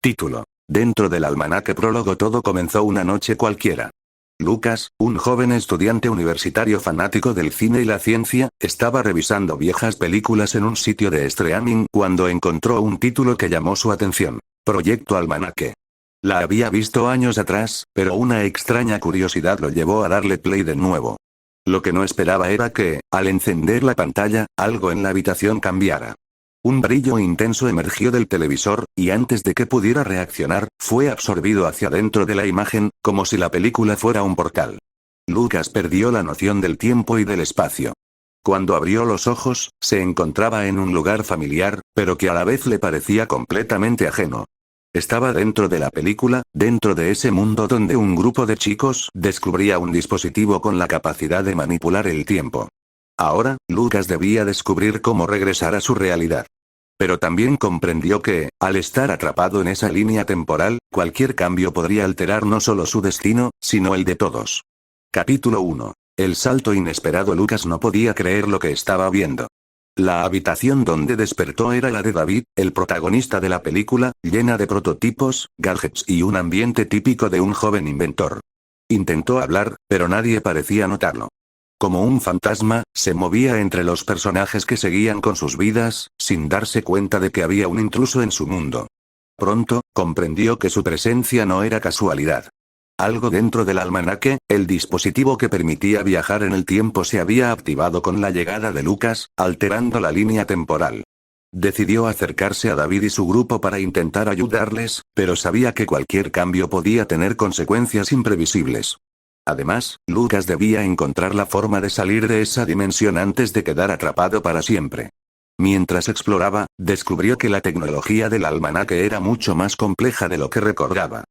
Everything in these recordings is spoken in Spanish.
Título. Dentro del almanaque prólogo todo comenzó una noche cualquiera. Lucas, un joven estudiante universitario fanático del cine y la ciencia, estaba revisando viejas películas en un sitio de streaming cuando encontró un título que llamó su atención. Proyecto Almanaque. La había visto años atrás, pero una extraña curiosidad lo llevó a darle play de nuevo. Lo que no esperaba era que, al encender la pantalla, algo en la habitación cambiara. Un brillo intenso emergió del televisor, y antes de que pudiera reaccionar, fue absorbido hacia dentro de la imagen, como si la película fuera un portal. Lucas perdió la noción del tiempo y del espacio. Cuando abrió los ojos, se encontraba en un lugar familiar, pero que a la vez le parecía completamente ajeno. Estaba dentro de la película, dentro de ese mundo donde un grupo de chicos descubría un dispositivo con la capacidad de manipular el tiempo. Ahora, Lucas debía descubrir cómo regresar a su realidad. Pero también comprendió que, al estar atrapado en esa línea temporal, cualquier cambio podría alterar no solo su destino, sino el de todos. Capítulo 1. El salto inesperado. Lucas no podía creer lo que estaba viendo. La habitación donde despertó era la de David, el protagonista de la película, llena de prototipos, gadgets y un ambiente típico de un joven inventor. Intentó hablar, pero nadie parecía notarlo. Como un fantasma, se movía entre los personajes que seguían con sus vidas, sin darse cuenta de que había un intruso en su mundo. Pronto, comprendió que su presencia no era casualidad. Algo dentro del almanaque, el dispositivo que permitía viajar en el tiempo, se había activado con la llegada de Lucas, alterando la línea temporal. Decidió acercarse a David y su grupo para intentar ayudarles, pero sabía que cualquier cambio podía tener consecuencias imprevisibles. Además, Lucas debía encontrar la forma de salir de esa dimensión antes de quedar atrapado para siempre. Mientras exploraba, descubrió que la tecnología del almanaque era mucho más compleja de lo que recordaba.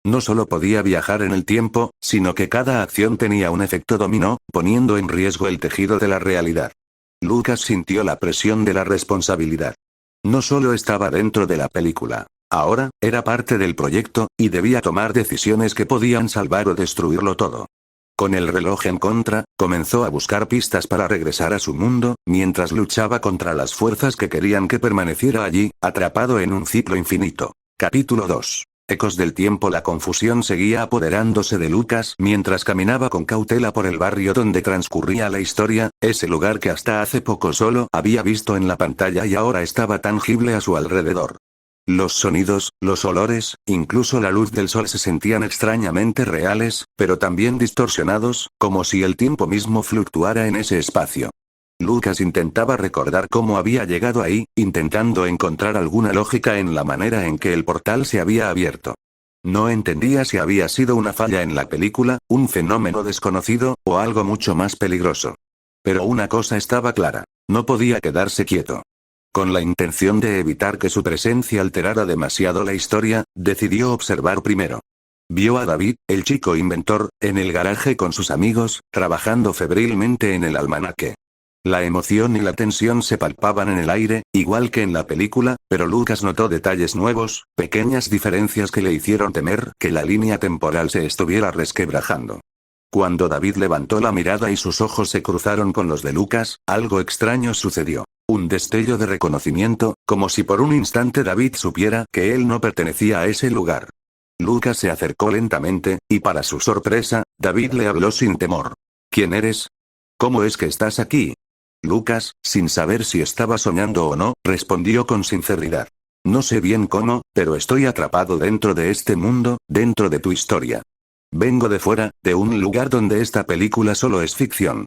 No solo podía viajar en el tiempo, sino que cada acción tenía un efecto dominó, poniendo en riesgo el tejido de la realidad. Lucas sintió la presión de la responsabilidad. No solo estaba dentro de la película. Ahora, era parte del proyecto, y debía tomar decisiones que podían salvar o destruirlo todo. Con el reloj en contra, comenzó a buscar pistas para regresar a su mundo, mientras luchaba contra las fuerzas que querían que permaneciera allí, atrapado en un ciclo infinito. Capítulo 2. Ecos del tiempo. La confusión seguía apoderándose de Lucas mientras caminaba con cautela por el barrio donde transcurría la historia, ese lugar que hasta hace poco solo había visto en la pantalla y ahora estaba tangible a su alrededor. Los sonidos, los olores, incluso la luz del sol se sentían extrañamente reales, pero también distorsionados, como si el tiempo mismo fluctuara en ese espacio. Lucas intentaba recordar cómo había llegado ahí, intentando encontrar alguna lógica en la manera en que el portal se había abierto. No entendía si había sido una falla en la película, un fenómeno desconocido, o algo mucho más peligroso. Pero una cosa estaba clara: no podía quedarse quieto. Con la intención de evitar que su presencia alterara demasiado la historia, decidió observar primero. Vio a David, el chico inventor, en el garaje con sus amigos, trabajando febrilmente en el almanaque. La emoción y la tensión se palpaban en el aire, igual que en la película, pero Lucas notó detalles nuevos, pequeñas diferencias que le hicieron temer que la línea temporal se estuviera resquebrajando. Cuando David levantó la mirada y sus ojos se cruzaron con los de Lucas, algo extraño sucedió. Un destello de reconocimiento, como si por un instante David supiera que él no pertenecía a ese lugar. Lucas se acercó lentamente, y para su sorpresa, David le habló sin temor. ¿Quién eres? ¿Cómo es que estás aquí? Lucas, sin saber si estaba soñando o no, respondió con sinceridad. No sé bien cómo, pero estoy atrapado dentro de este mundo, dentro de tu historia. Vengo de fuera, de un lugar donde esta película solo es ficción.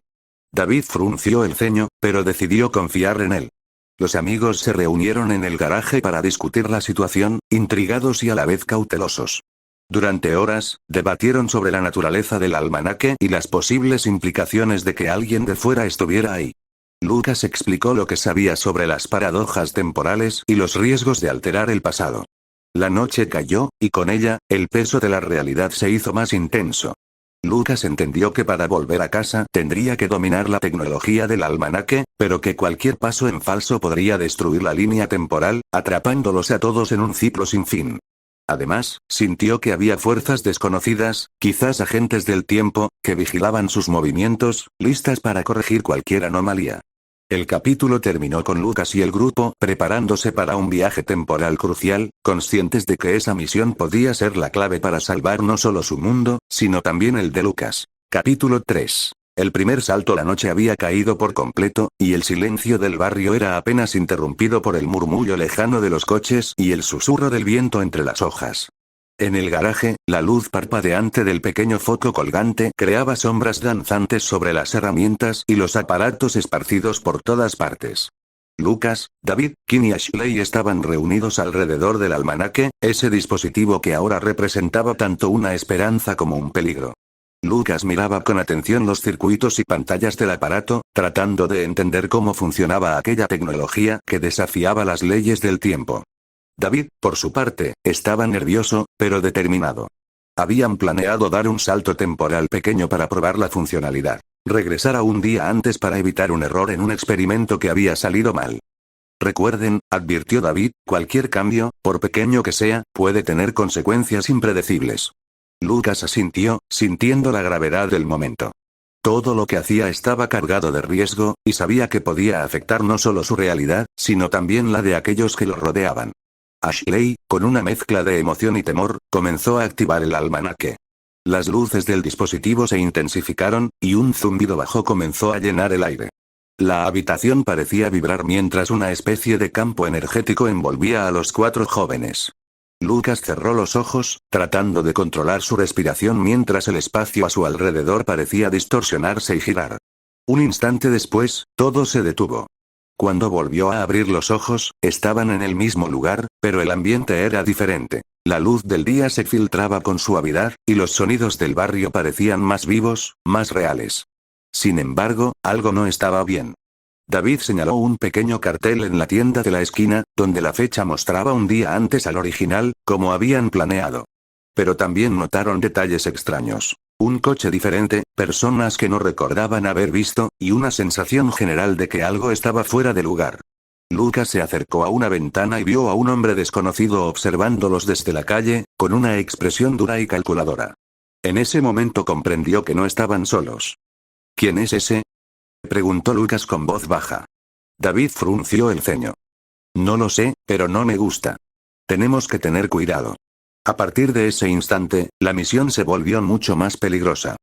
David frunció el ceño, pero decidió confiar en él. Los amigos se reunieron en el garaje para discutir la situación, intrigados y a la vez cautelosos. Durante horas, debatieron sobre la naturaleza del almanaque y las posibles implicaciones de que alguien de fuera estuviera ahí. Lucas explicó lo que sabía sobre las paradojas temporales y los riesgos de alterar el pasado. La noche cayó, y con ella, el peso de la realidad se hizo más intenso. Lucas entendió que para volver a casa tendría que dominar la tecnología del almanaque, pero que cualquier paso en falso podría destruir la línea temporal, atrapándolos a todos en un ciclo sin fin. Además, sintió que había fuerzas desconocidas, quizás agentes del tiempo, que vigilaban sus movimientos, listas para corregir cualquier anomalía. El capítulo terminó con Lucas y el grupo preparándose para un viaje temporal crucial, conscientes de que esa misión podía ser la clave para salvar no solo su mundo, sino también el de Lucas. Capítulo 3. El primer salto. La noche había caído por completo, y el silencio del barrio era apenas interrumpido por el murmullo lejano de los coches y el susurro del viento entre las hojas. En el garaje, la luz parpadeante del pequeño foco colgante creaba sombras danzantes sobre las herramientas y los aparatos esparcidos por todas partes. Lucas, David, Kim y Ashley estaban reunidos alrededor del almanaque, ese dispositivo que ahora representaba tanto una esperanza como un peligro. Lucas miraba con atención los circuitos y pantallas del aparato, tratando de entender cómo funcionaba aquella tecnología que desafiaba las leyes del tiempo. David, por su parte, estaba nervioso, pero determinado. Habían planeado dar un salto temporal pequeño para probar la funcionalidad. Regresar a un día antes para evitar un error en un experimento que había salido mal. Recuerden, advirtió David, cualquier cambio, por pequeño que sea, puede tener consecuencias impredecibles. Lucas asintió, sintiendo la gravedad del momento. Todo lo que hacía estaba cargado de riesgo, y sabía que podía afectar no solo su realidad, sino también la de aquellos que lo rodeaban. Ashley, con una mezcla de emoción y temor, comenzó a activar el almanaque. Las luces del dispositivo se intensificaron, y un zumbido bajo comenzó a llenar el aire. La habitación parecía vibrar mientras una especie de campo energético envolvía a los 4 jóvenes. Lucas cerró los ojos, tratando de controlar su respiración mientras el espacio a su alrededor parecía distorsionarse y girar. Un instante después, todo se detuvo. Cuando volvió a abrir los ojos, estaban en el mismo lugar, pero el ambiente era diferente. La luz del día se filtraba con suavidad, y los sonidos del barrio parecían más vivos, más reales. Sin embargo, algo no estaba bien. David señaló un pequeño cartel en la tienda de la esquina, donde la fecha mostraba un día antes al original, como habían planeado. Pero también notaron detalles extraños. Un coche diferente, personas que no recordaban haber visto, y una sensación general de que algo estaba fuera de lugar. Lucas se acercó a una ventana y vio a un hombre desconocido observándolos desde la calle, con una expresión dura y calculadora. En ese momento comprendió que no estaban solos. ¿Quién es ese?, preguntó Lucas con voz baja. David frunció el ceño. No lo sé, pero no me gusta. Tenemos que tener cuidado. A partir de ese instante, la misión se volvió mucho más peligrosa.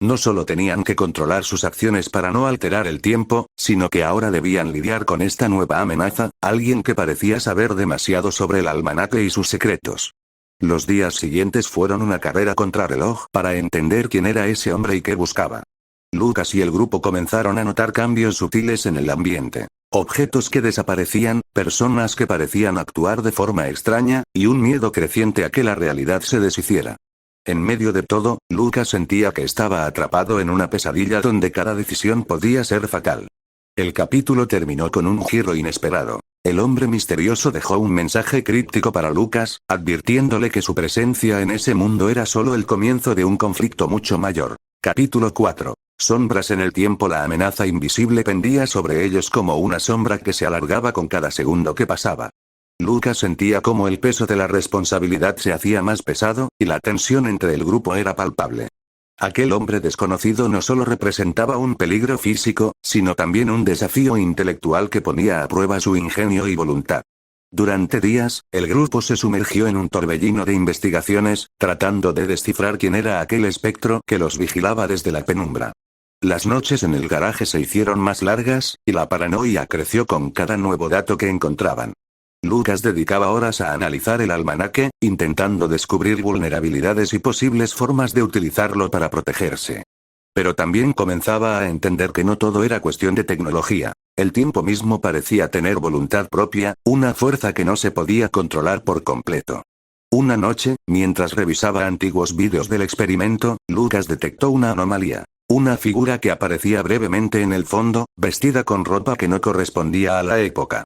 No solo tenían que controlar sus acciones para no alterar el tiempo, sino que ahora debían lidiar con esta nueva amenaza, alguien que parecía saber demasiado sobre el almanaque y sus secretos. Los días siguientes fueron una carrera contrarreloj para entender quién era ese hombre y qué buscaba. Lucas y el grupo comenzaron a notar cambios sutiles en el ambiente. Objetos que desaparecían, personas que parecían actuar de forma extraña, y un miedo creciente a que la realidad se deshiciera. En medio de todo, Lucas sentía que estaba atrapado en una pesadilla donde cada decisión podía ser fatal. El capítulo terminó con un giro inesperado. El hombre misterioso dejó un mensaje críptico para Lucas, advirtiéndole que su presencia en ese mundo era solo el comienzo de un conflicto mucho mayor. Capítulo 4. Sombras en el tiempo. La amenaza invisible pendía sobre ellos como una sombra que se alargaba con cada segundo que pasaba. Lucas sentía cómo el peso de la responsabilidad se hacía más pesado, y la tensión entre el grupo era palpable. Aquel hombre desconocido no solo representaba un peligro físico, sino también un desafío intelectual que ponía a prueba su ingenio y voluntad. Durante días, el grupo se sumergió en un torbellino de investigaciones, tratando de descifrar quién era aquel espectro que los vigilaba desde la penumbra. Las noches en el garaje se hicieron más largas, y la paranoia creció con cada nuevo dato que encontraban. Lucas dedicaba horas a analizar el almanaque, intentando descubrir vulnerabilidades y posibles formas de utilizarlo para protegerse. Pero también comenzaba a entender que no todo era cuestión de tecnología. El tiempo mismo parecía tener voluntad propia, una fuerza que no se podía controlar por completo. Una noche, mientras revisaba antiguos vídeos del experimento, Lucas detectó una anomalía. Una figura que aparecía brevemente en el fondo, vestida con ropa que no correspondía a la época.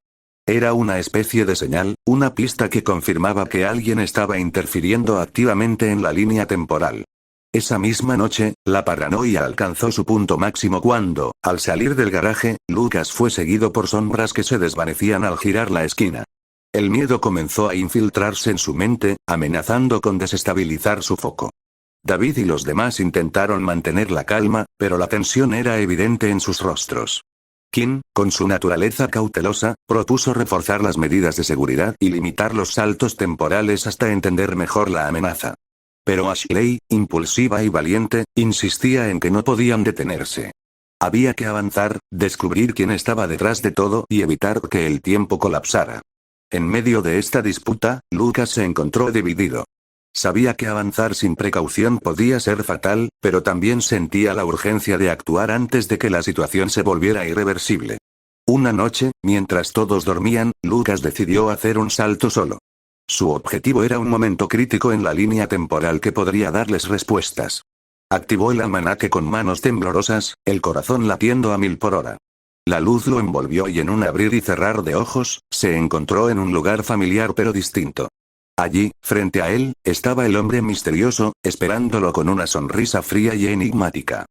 Era una especie de señal, una pista que confirmaba que alguien estaba interfiriendo activamente en la línea temporal. Esa misma noche, la paranoia alcanzó su punto máximo cuando, al salir del garaje, Lucas fue seguido por sombras que se desvanecían al girar la esquina. El miedo comenzó a infiltrarse en su mente, amenazando con desestabilizar su foco. David y los demás intentaron mantener la calma, pero la tensión era evidente en sus rostros. Kim, con su naturaleza cautelosa, propuso reforzar las medidas de seguridad y limitar los saltos temporales hasta entender mejor la amenaza. Pero Ashley, impulsiva y valiente, insistía en que no podían detenerse. Había que avanzar, descubrir quién estaba detrás de todo y evitar que el tiempo colapsara. En medio de esta disputa, Lucas se encontró dividido. Sabía que avanzar sin precaución podía ser fatal, pero también sentía la urgencia de actuar antes de que la situación se volviera irreversible. Una noche, mientras todos dormían, Lucas decidió hacer un salto solo. Su objetivo era un momento crítico en la línea temporal que podría darles respuestas. Activó el almanaque con manos temblorosas, el corazón latiendo a 1000 por hora. La luz lo envolvió y en un abrir y cerrar de ojos, se encontró en un lugar familiar pero distinto. Allí, frente a él, estaba el hombre misterioso, esperándolo con una sonrisa fría y enigmática.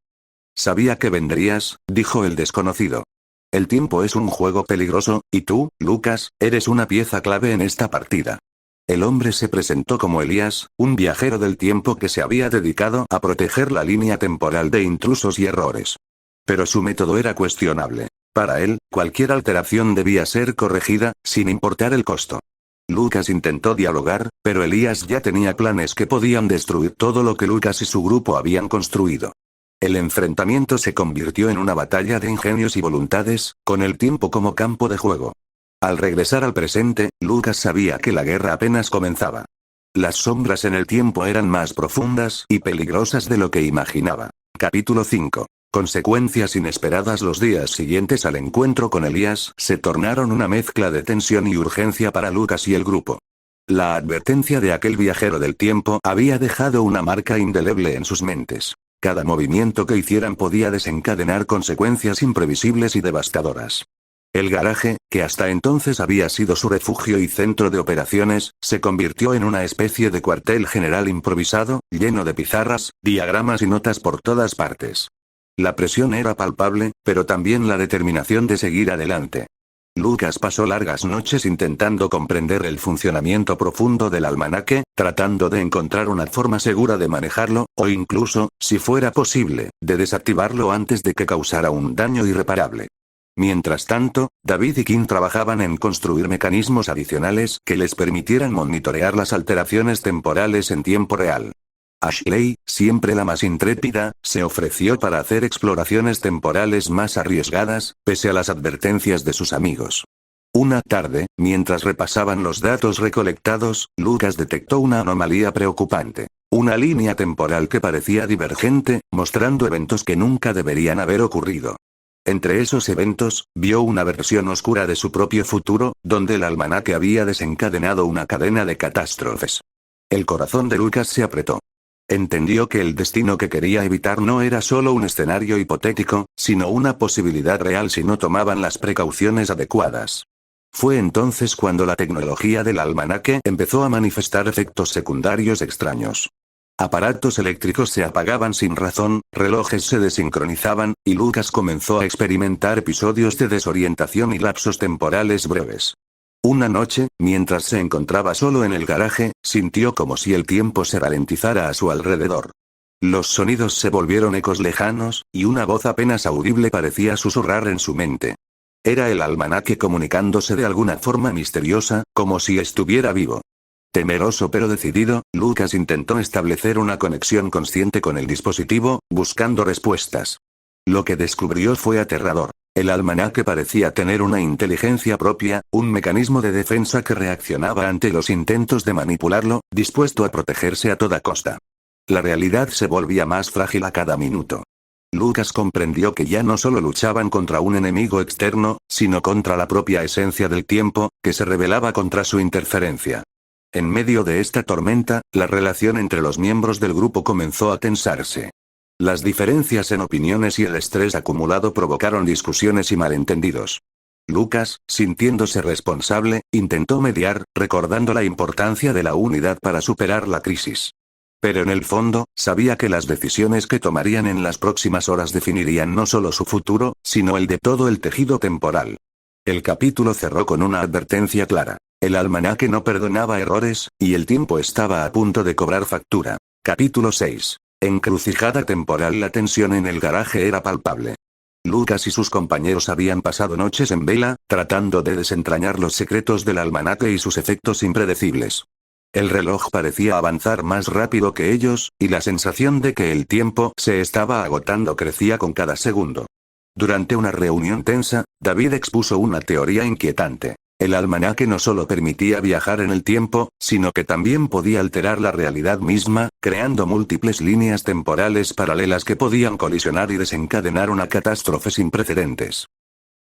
«Sabía que vendrías», dijo el desconocido. «El tiempo es un juego peligroso, y tú, Lucas, eres una pieza clave en esta partida». El hombre se presentó como Elías, un viajero del tiempo que se había dedicado a proteger la línea temporal de intrusos y errores. Pero su método era cuestionable. Para él, cualquier alteración debía ser corregida, sin importar el costo. Lucas intentó dialogar, pero Elías ya tenía planes que podían destruir todo lo que Lucas y su grupo habían construido. El enfrentamiento se convirtió en una batalla de ingenios y voluntades, con el tiempo como campo de juego. Al regresar al presente, Lucas sabía que la guerra apenas comenzaba. Las sombras en el tiempo eran más profundas y peligrosas de lo que imaginaba. Capítulo 5. Consecuencias inesperadas. Los días siguientes al encuentro con Elías se tornaron una mezcla de tensión y urgencia para Lucas y el grupo. La advertencia de aquel viajero del tiempo había dejado una marca indeleble en sus mentes. Cada movimiento que hicieran podía desencadenar consecuencias imprevisibles y devastadoras. El garaje, que hasta entonces había sido su refugio y centro de operaciones, se convirtió en una especie de cuartel general improvisado, lleno de pizarras, diagramas y notas por todas partes. La presión era palpable, pero también la determinación de seguir adelante. Lucas pasó largas noches intentando comprender el funcionamiento profundo del almanaque, tratando de encontrar una forma segura de manejarlo, o incluso, si fuera posible, de desactivarlo antes de que causara un daño irreparable. Mientras tanto, David y Kim trabajaban en construir mecanismos adicionales que les permitieran monitorear las alteraciones temporales en tiempo real. Ashley, siempre la más intrépida, se ofreció para hacer exploraciones temporales más arriesgadas, pese a las advertencias de sus amigos. Una tarde, mientras repasaban los datos recolectados, Lucas detectó una anomalía preocupante. Una línea temporal que parecía divergente, mostrando eventos que nunca deberían haber ocurrido. Entre esos eventos, vio una versión oscura de su propio futuro, donde el almanaque había desencadenado una cadena de catástrofes. El corazón de Lucas se apretó. Entendió que el destino que quería evitar no era solo un escenario hipotético, sino una posibilidad real si no tomaban las precauciones adecuadas. Fue entonces cuando la tecnología del almanaque empezó a manifestar efectos secundarios extraños. Aparatos eléctricos se apagaban sin razón, relojes se desincronizaban, y Lucas comenzó a experimentar episodios de desorientación y lapsos temporales breves. Una noche, mientras se encontraba solo en el garaje, sintió como si el tiempo se ralentizara a su alrededor. Los sonidos se volvieron ecos lejanos, y una voz apenas audible parecía susurrar en su mente. Era el almanaque comunicándose de alguna forma misteriosa, como si estuviera vivo. Temeroso pero decidido, Lucas intentó establecer una conexión consciente con el dispositivo, buscando respuestas. Lo que descubrió fue aterrador. El almanaque parecía tener una inteligencia propia, un mecanismo de defensa que reaccionaba ante los intentos de manipularlo, dispuesto a protegerse a toda costa. La realidad se volvía más frágil a cada minuto. Lucas comprendió que ya no solo luchaban contra un enemigo externo, sino contra la propia esencia del tiempo, que se rebelaba contra su interferencia. En medio de esta tormenta, la relación entre los miembros del grupo comenzó a tensarse. Las diferencias en opiniones y el estrés acumulado provocaron discusiones y malentendidos. Lucas, sintiéndose responsable, intentó mediar, recordando la importancia de la unidad para superar la crisis. Pero en el fondo, sabía que las decisiones que tomarían en las próximas horas definirían no solo su futuro, sino el de todo el tejido temporal. El capítulo cerró con una advertencia clara. El almanaque no perdonaba errores, y el tiempo estaba a punto de cobrar factura. Capítulo 6. Encrucijada temporal. La tensión en el garaje era palpable. Lucas y sus compañeros habían pasado noches en vela, tratando de desentrañar los secretos del almanaque y sus efectos impredecibles. El reloj parecía avanzar más rápido que ellos, y la sensación de que el tiempo se estaba agotando crecía con cada segundo. Durante una reunión tensa, David expuso una teoría inquietante. El almanaque no solo permitía viajar en el tiempo, sino que también podía alterar la realidad misma, creando múltiples líneas temporales paralelas que podían colisionar y desencadenar una catástrofe sin precedentes.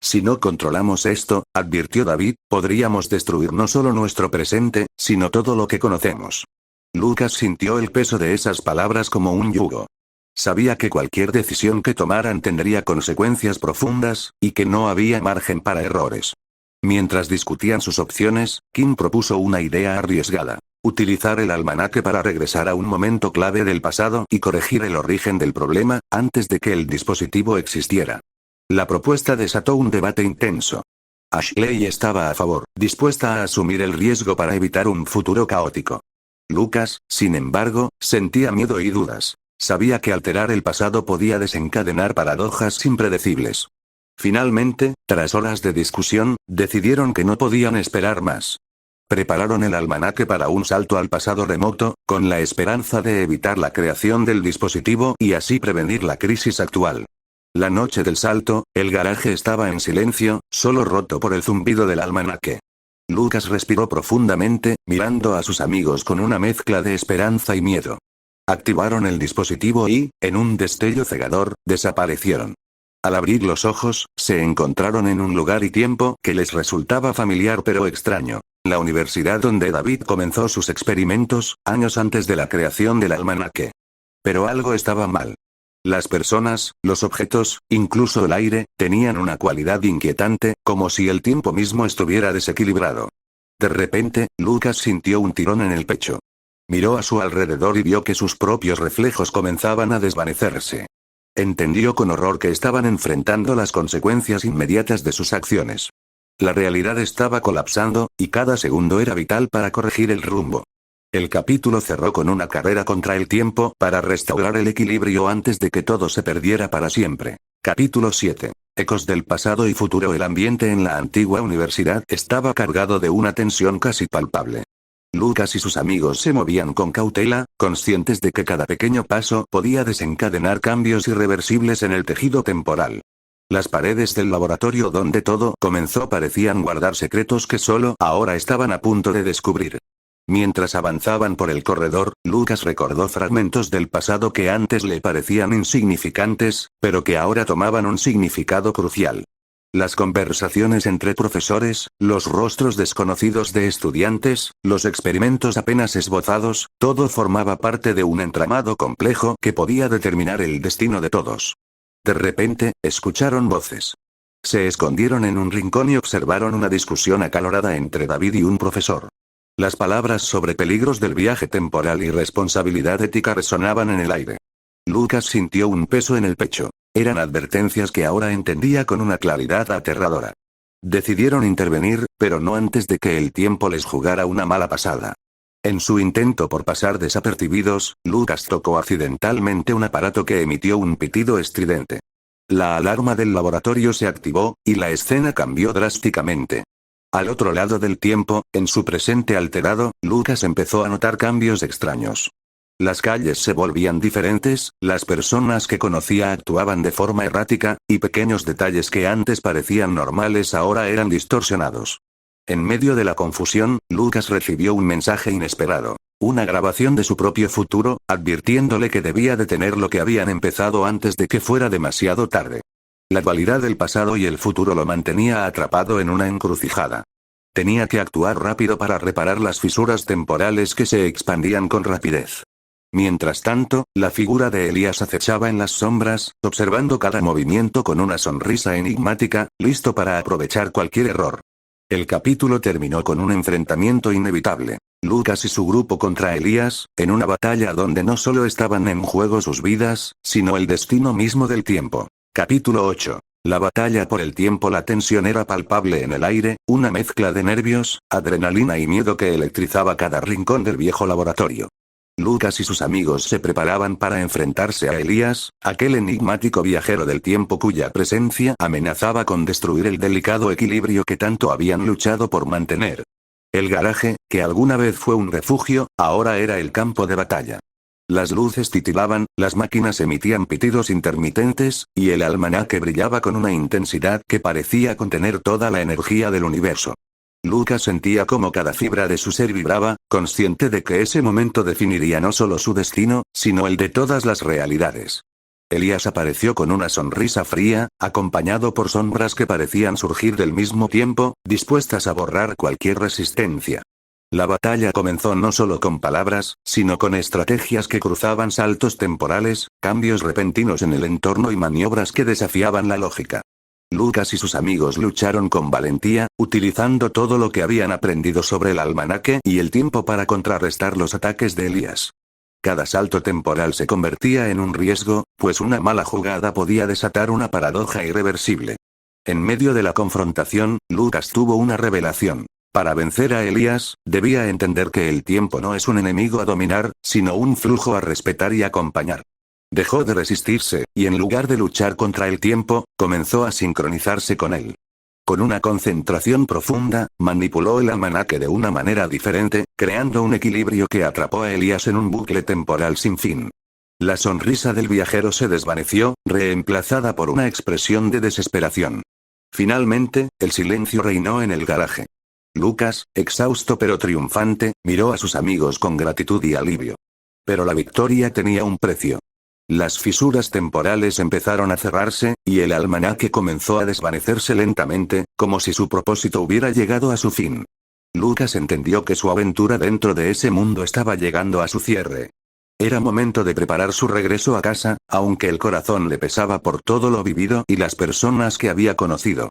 Si no controlamos esto, advirtió David, podríamos destruir no solo nuestro presente, sino todo lo que conocemos. Lucas sintió el peso de esas palabras como un yugo. Sabía que cualquier decisión que tomaran tendría consecuencias profundas, y que no había margen para errores. Mientras discutían sus opciones, Kim propuso una idea arriesgada. Utilizar el almanaque para regresar a un momento clave del pasado y corregir el origen del problema, antes de que el dispositivo existiera. La propuesta desató un debate intenso. Ashley estaba a favor, dispuesta a asumir el riesgo para evitar un futuro caótico. Lucas, sin embargo, sentía miedo y dudas. Sabía que alterar el pasado podía desencadenar paradojas impredecibles. Finalmente, tras horas de discusión, decidieron que no podían esperar más. Prepararon el almanaque para un salto al pasado remoto, con la esperanza de evitar la creación del dispositivo y así prevenir la crisis actual. La noche del salto, el garaje estaba en silencio, solo roto por el zumbido del almanaque. Lucas respiró profundamente, mirando a sus amigos con una mezcla de esperanza y miedo. Activaron el dispositivo y, en un destello cegador, desaparecieron. Al abrir los ojos, se encontraron en un lugar y tiempo que les resultaba familiar pero extraño. La universidad donde David comenzó sus experimentos, años antes de la creación del almanaque. Pero algo estaba mal. Las personas, los objetos, incluso el aire, tenían una cualidad inquietante, como si el tiempo mismo estuviera desequilibrado. De repente, Lucas sintió un tirón en el pecho. Miró a su alrededor y vio que sus propios reflejos comenzaban a desvanecerse. Entendió con horror que estaban enfrentando las consecuencias inmediatas de sus acciones. La realidad estaba colapsando, y cada segundo era vital para corregir el rumbo. El capítulo cerró con una carrera contra el tiempo para restaurar el equilibrio antes de que todo se perdiera para siempre. Capítulo 7. Ecos del pasado y futuro. El ambiente en la antigua universidad estaba cargado de una tensión casi palpable. Lucas y sus amigos se movían con cautela, conscientes de que cada pequeño paso podía desencadenar cambios irreversibles en el tejido temporal. Las paredes del laboratorio donde todo comenzó parecían guardar secretos que solo ahora estaban a punto de descubrir. Mientras avanzaban por el corredor, Lucas recordó fragmentos del pasado que antes le parecían insignificantes, pero que ahora tomaban un significado crucial. Las conversaciones entre profesores, los rostros desconocidos de estudiantes, los experimentos apenas esbozados, todo formaba parte de un entramado complejo que podía determinar el destino de todos. De repente, escucharon voces. Se escondieron en un rincón y observaron una discusión acalorada entre David y un profesor. Las palabras sobre peligros del viaje temporal y responsabilidad ética resonaban en el aire. Lucas sintió un peso en el pecho. Eran advertencias que ahora entendía con una claridad aterradora. Decidieron intervenir, pero no antes de que el tiempo les jugara una mala pasada. En su intento por pasar desapercibidos, Lucas tocó accidentalmente un aparato que emitió un pitido estridente. La alarma del laboratorio se activó, y la escena cambió drásticamente. Al otro lado del tiempo, en su presente alterado, Lucas empezó a notar cambios extraños. Las calles se volvían diferentes, las personas que conocía actuaban de forma errática, y pequeños detalles que antes parecían normales ahora eran distorsionados. En medio de la confusión, Lucas recibió un mensaje inesperado. Una grabación de su propio futuro, advirtiéndole que debía detener lo que habían empezado antes de que fuera demasiado tarde. La dualidad del pasado y el futuro lo mantenía atrapado en una encrucijada. Tenía que actuar rápido para reparar las fisuras temporales que se expandían con rapidez. Mientras tanto, la figura de Elías acechaba en las sombras, observando cada movimiento con una sonrisa enigmática, listo para aprovechar cualquier error. El capítulo terminó con un enfrentamiento inevitable. Lucas y su grupo contra Elías, en una batalla donde no solo estaban en juego sus vidas, sino el destino mismo del tiempo. Capítulo 8. La batalla por el tiempo. La tensión era palpable en el aire, una mezcla de nervios, adrenalina y miedo que electrizaba cada rincón del viejo laboratorio. Lucas y sus amigos se preparaban para enfrentarse a Elías, aquel enigmático viajero del tiempo cuya presencia amenazaba con destruir el delicado equilibrio que tanto habían luchado por mantener. El garaje, que alguna vez fue un refugio, ahora era el campo de batalla. Las luces titilaban, las máquinas emitían pitidos intermitentes, y el almanaque brillaba con una intensidad que parecía contener toda la energía del universo. Lucas sentía cómo cada fibra de su ser vibraba, consciente de que ese momento definiría no solo su destino, sino el de todas las realidades. Elías apareció con una sonrisa fría, acompañado por sombras que parecían surgir del mismo tiempo, dispuestas a borrar cualquier resistencia. La batalla comenzó no solo con palabras, sino con estrategias que cruzaban saltos temporales, cambios repentinos en el entorno y maniobras que desafiaban la lógica. Lucas y sus amigos lucharon con valentía, utilizando todo lo que habían aprendido sobre el almanaque y el tiempo para contrarrestar los ataques de Elías. Cada salto temporal se convertía en un riesgo, pues una mala jugada podía desatar una paradoja irreversible. En medio de la confrontación, Lucas tuvo una revelación. Para vencer a Elías, debía entender que el tiempo no es un enemigo a dominar, sino un flujo a respetar y acompañar. Dejó de resistirse, y en lugar de luchar contra el tiempo, comenzó a sincronizarse con él. Con una concentración profunda, manipuló el almanaque de una manera diferente, creando un equilibrio que atrapó a Elías en un bucle temporal sin fin. La sonrisa del viajero se desvaneció, reemplazada por una expresión de desesperación. Finalmente, el silencio reinó en el garaje. Lucas, exhausto pero triunfante, miró a sus amigos con gratitud y alivio. Pero la victoria tenía un precio. Las fisuras temporales empezaron a cerrarse, y el almanaque comenzó a desvanecerse lentamente, como si su propósito hubiera llegado a su fin. Lucas entendió que su aventura dentro de ese mundo estaba llegando a su cierre. Era momento de preparar su regreso a casa, aunque el corazón le pesaba por todo lo vivido y las personas que había conocido.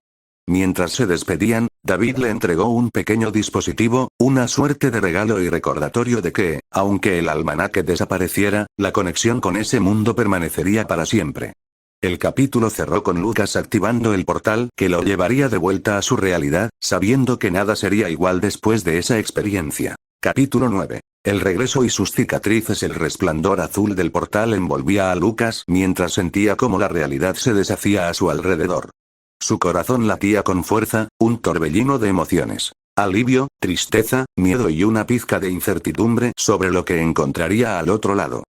Mientras se despedían, David le entregó un pequeño dispositivo, una suerte de regalo y recordatorio de que, aunque el almanaque desapareciera, la conexión con ese mundo permanecería para siempre. El capítulo cerró con Lucas activando el portal que lo llevaría de vuelta a su realidad, sabiendo que nada sería igual después de esa experiencia. Capítulo 9. El regreso y sus cicatrices. El resplandor azul del portal envolvía a Lucas mientras sentía cómo la realidad se deshacía a su alrededor. Su corazón latía con fuerza, un torbellino de emociones. Alivio, tristeza, miedo y una pizca de incertidumbre sobre lo que encontraría al otro lado.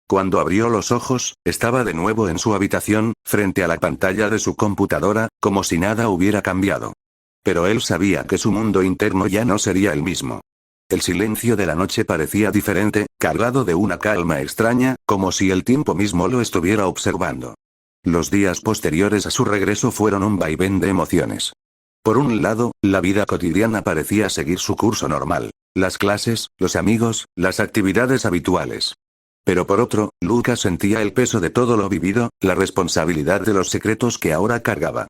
Cuando abrió los ojos, estaba de nuevo en su habitación, frente a la pantalla de su computadora, como si nada hubiera cambiado. Pero él sabía que su mundo interno ya no sería el mismo. El silencio de la noche parecía diferente, cargado de una calma extraña, como si el tiempo mismo lo estuviera observando. Los días posteriores a su regreso fueron un vaivén de emociones. Por un lado, la vida cotidiana parecía seguir su curso normal. Las clases, los amigos, las actividades habituales. Pero por otro, Lucas sentía el peso de todo lo vivido, la responsabilidad de los secretos que ahora cargaba.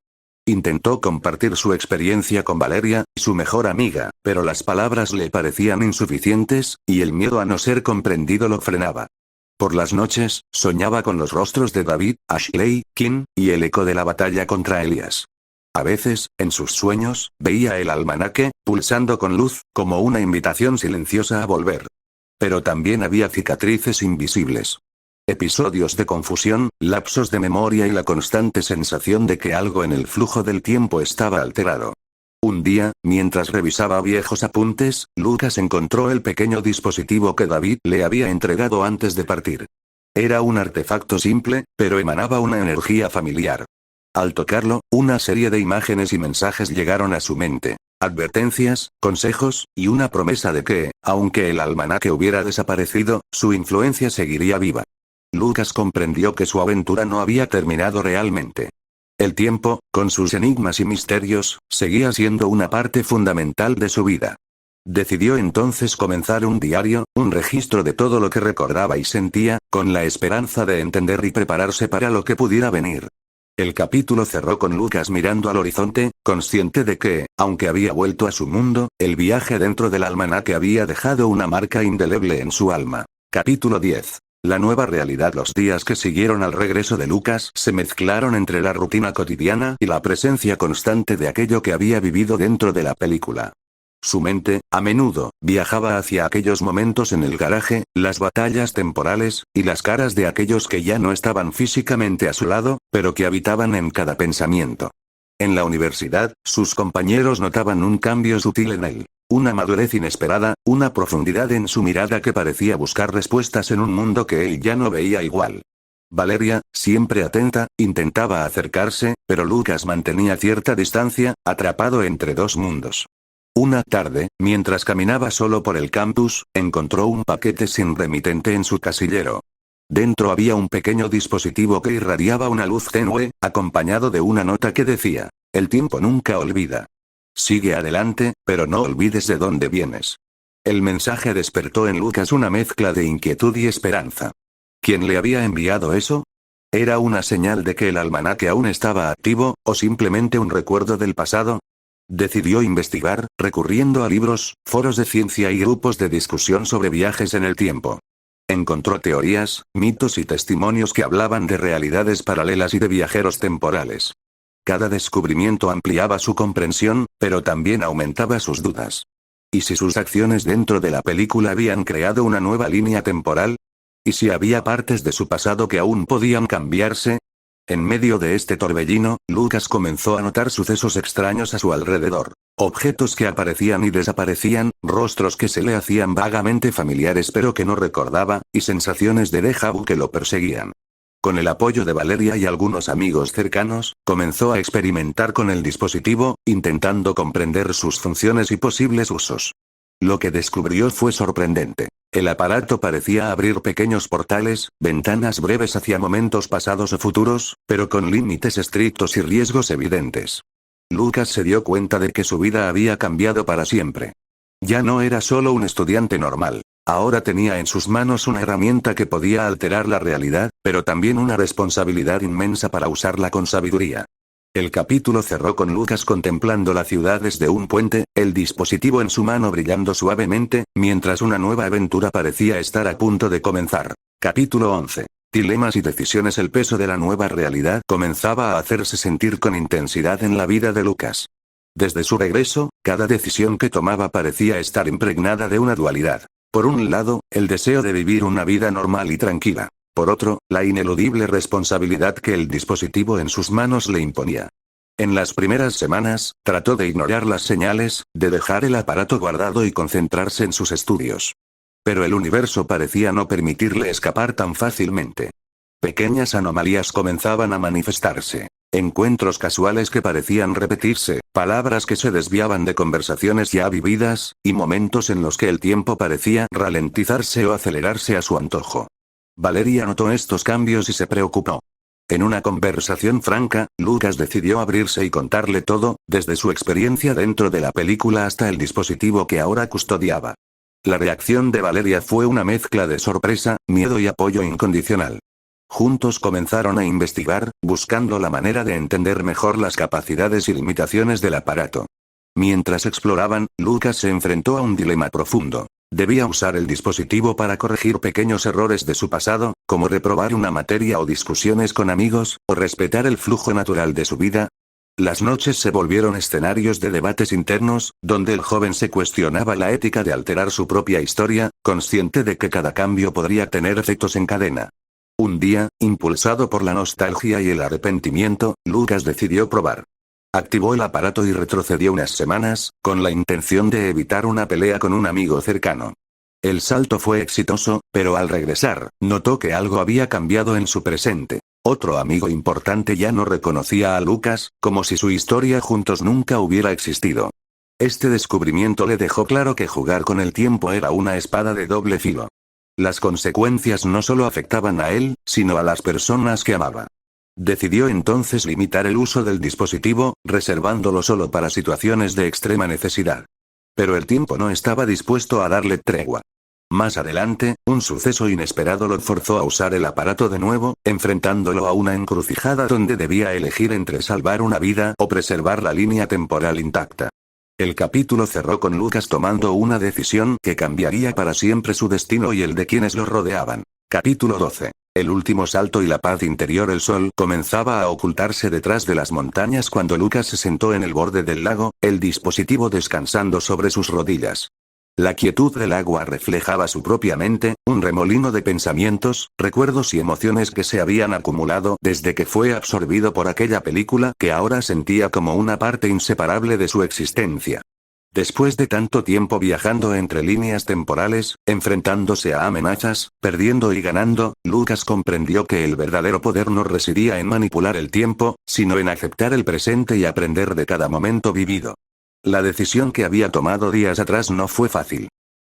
Intentó compartir su experiencia con Valeria, su mejor amiga, pero las palabras le parecían insuficientes, y el miedo a no ser comprendido lo frenaba. Por las noches, soñaba con los rostros de David, Ashley, Kim, y el eco de la batalla contra Elías. A veces, en sus sueños, veía el almanaque, pulsando con luz, como una invitación silenciosa a volver. Pero también había cicatrices invisibles. Episodios de confusión, lapsos de memoria y la constante sensación de que algo en el flujo del tiempo estaba alterado. Un día, mientras revisaba viejos apuntes, Lucas encontró el pequeño dispositivo que David le había entregado antes de partir. Era un artefacto simple, pero emanaba una energía familiar. Al tocarlo, una serie de imágenes y mensajes llegaron a su mente. Advertencias, consejos, y una promesa de que, aunque el almanaque hubiera desaparecido, su influencia seguiría viva. Lucas comprendió que su aventura no había terminado realmente. El tiempo, con sus enigmas y misterios, seguía siendo una parte fundamental de su vida. Decidió entonces comenzar un diario, un registro de todo lo que recordaba y sentía, con la esperanza de entender y prepararse para lo que pudiera venir. El capítulo cerró con Lucas mirando al horizonte, consciente de que, aunque había vuelto a su mundo, el viaje dentro del almanaque había dejado una marca indeleble en su alma. Capítulo 10. La nueva realidad. Los días que siguieron al regreso de Lucas se mezclaron entre la rutina cotidiana y la presencia constante de aquello que había vivido dentro de la película. Su mente, a menudo, viajaba hacia aquellos momentos en el garaje, las batallas temporales, y las caras de aquellos que ya no estaban físicamente a su lado, pero que habitaban en cada pensamiento. En la universidad, sus compañeros notaban un cambio sutil en él. Una madurez inesperada, una profundidad en su mirada que parecía buscar respuestas en un mundo que él ya no veía igual. Valeria, siempre atenta, intentaba acercarse, pero Lucas mantenía cierta distancia, atrapado entre dos mundos. Una tarde, mientras caminaba solo por el campus, encontró un paquete sin remitente en su casillero. Dentro había un pequeño dispositivo que irradiaba una luz tenue, acompañado de una nota que decía: "El tiempo nunca olvida. Sigue adelante, pero no olvides de dónde vienes". El mensaje despertó en Lucas una mezcla de inquietud y esperanza. ¿Quién le había enviado eso? ¿Era una señal de que el almanaque aún estaba activo, o simplemente un recuerdo del pasado? Decidió investigar, recurriendo a libros, foros de ciencia y grupos de discusión sobre viajes en el tiempo. Encontró teorías, mitos y testimonios que hablaban de realidades paralelas y de viajeros temporales. Cada descubrimiento ampliaba su comprensión, pero también aumentaba sus dudas. ¿Y si sus acciones dentro de la película habían creado una nueva línea temporal? ¿Y si había partes de su pasado que aún podían cambiarse? En medio de este torbellino, Lucas comenzó a notar sucesos extraños a su alrededor. Objetos que aparecían y desaparecían, rostros que se le hacían vagamente familiares pero que no recordaba, y sensaciones de déjà vu que lo perseguían. Con el apoyo de Valeria y algunos amigos cercanos, comenzó a experimentar con el dispositivo, intentando comprender sus funciones y posibles usos. Lo que descubrió fue sorprendente. El aparato parecía abrir pequeños portales, ventanas breves hacia momentos pasados o futuros, pero con límites estrictos y riesgos evidentes. Lucas se dio cuenta de que su vida había cambiado para siempre. Ya no era solo un estudiante normal. Ahora tenía en sus manos una herramienta que podía alterar la realidad, pero también una responsabilidad inmensa para usarla con sabiduría. El capítulo cerró con Lucas contemplando la ciudad desde un puente, el dispositivo en su mano brillando suavemente, mientras una nueva aventura parecía estar a punto de comenzar. Capítulo 11. Dilemas y decisiones. El peso de la nueva realidad comenzaba a hacerse sentir con intensidad en la vida de Lucas. Desde su regreso, cada decisión que tomaba parecía estar impregnada de una dualidad. Por un lado, el deseo de vivir una vida normal y tranquila. Por otro, la ineludible responsabilidad que el dispositivo en sus manos le imponía. En las primeras semanas, trató de ignorar las señales, de dejar el aparato guardado y concentrarse en sus estudios. Pero el universo parecía no permitirle escapar tan fácilmente. Pequeñas anomalías comenzaban a manifestarse. Encuentros casuales que parecían repetirse, palabras que se desviaban de conversaciones ya vividas, y momentos en los que el tiempo parecía ralentizarse o acelerarse a su antojo. Valeria notó estos cambios y se preocupó. En una conversación franca, Lucas decidió abrirse y contarle todo, desde su experiencia dentro de la película hasta el dispositivo que ahora custodiaba. La reacción de Valeria fue una mezcla de sorpresa, miedo y apoyo incondicional. Juntos comenzaron a investigar, buscando la manera de entender mejor las capacidades y limitaciones del aparato. Mientras exploraban, Lucas se enfrentó a un dilema profundo. ¿Debía usar el dispositivo para corregir pequeños errores de su pasado, como reprobar una materia o discusiones con amigos, o respetar el flujo natural de su vida? Las noches se volvieron escenarios de debates internos, donde el joven se cuestionaba la ética de alterar su propia historia, consciente de que cada cambio podría tener efectos en cadena. Un día, impulsado por la nostalgia y el arrepentimiento, Lucas decidió probar. Activó el aparato y retrocedió unas semanas, con la intención de evitar una pelea con un amigo cercano. El salto fue exitoso, pero al regresar, notó que algo había cambiado en su presente. Otro amigo importante ya no reconocía a Lucas, como si su historia juntos nunca hubiera existido. Este descubrimiento le dejó claro que jugar con el tiempo era una espada de doble filo. Las consecuencias no solo afectaban a él, sino a las personas que amaba. Decidió entonces limitar el uso del dispositivo, reservándolo solo para situaciones de extrema necesidad. Pero el tiempo no estaba dispuesto a darle tregua. Más adelante, un suceso inesperado lo forzó a usar el aparato de nuevo, enfrentándolo a una encrucijada donde debía elegir entre salvar una vida o preservar la línea temporal intacta. El capítulo cerró con Lucas tomando una decisión que cambiaría para siempre su destino y el de quienes lo rodeaban. Capítulo 12. El último salto y la paz interior. El sol comenzaba a ocultarse detrás de las montañas cuando Lucas se sentó en el borde del lago, el dispositivo descansando sobre sus rodillas. La quietud del agua reflejaba su propia mente, un remolino de pensamientos, recuerdos y emociones que se habían acumulado desde que fue absorbido por aquella película que ahora sentía como una parte inseparable de su existencia. Después de tanto tiempo viajando entre líneas temporales, enfrentándose a amenazas, perdiendo y ganando, Lucas comprendió que el verdadero poder no residía en manipular el tiempo, sino en aceptar el presente y aprender de cada momento vivido. La decisión que había tomado días atrás no fue fácil.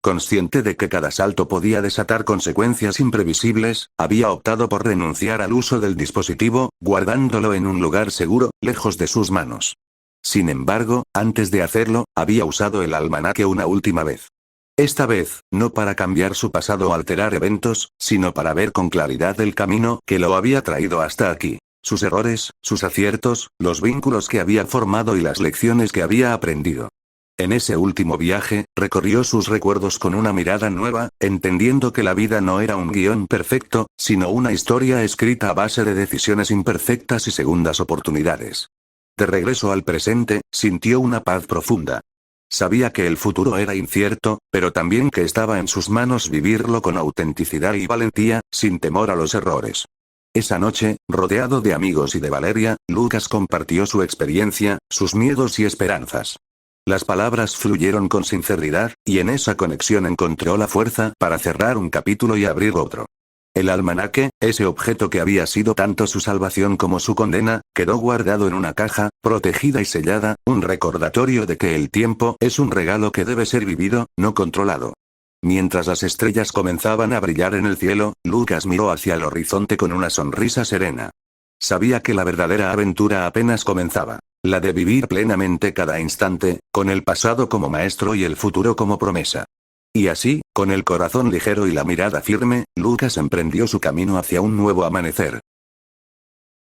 Consciente de que cada salto podía desatar consecuencias imprevisibles, había optado por renunciar al uso del dispositivo, guardándolo en un lugar seguro, lejos de sus manos. Sin embargo, antes de hacerlo, había usado el almanaque una última vez. Esta vez, no para cambiar su pasado o alterar eventos, sino para ver con claridad el camino que lo había traído hasta aquí. Sus errores, sus aciertos, los vínculos que había formado y las lecciones que había aprendido. En ese último viaje, recorrió sus recuerdos con una mirada nueva, entendiendo que la vida no era un guión perfecto, sino una historia escrita a base de decisiones imperfectas y segundas oportunidades. De regreso al presente, sintió una paz profunda. Sabía que el futuro era incierto, pero también que estaba en sus manos vivirlo con autenticidad y valentía, sin temor a los errores. Esa noche, rodeado de amigos y de Valeria, Lucas compartió su experiencia, sus miedos y esperanzas. Las palabras fluyeron con sinceridad, y en esa conexión encontró la fuerza para cerrar un capítulo y abrir otro. El almanaque, ese objeto que había sido tanto su salvación como su condena, quedó guardado en una caja, protegida y sellada, un recordatorio de que el tiempo es un regalo que debe ser vivido, no controlado. Mientras las estrellas comenzaban a brillar en el cielo, Lucas miró hacia el horizonte con una sonrisa serena. Sabía que la verdadera aventura apenas comenzaba, la de vivir plenamente cada instante, con el pasado como maestro y el futuro como promesa. Y así, con el corazón ligero y la mirada firme, Lucas emprendió su camino hacia un nuevo amanecer.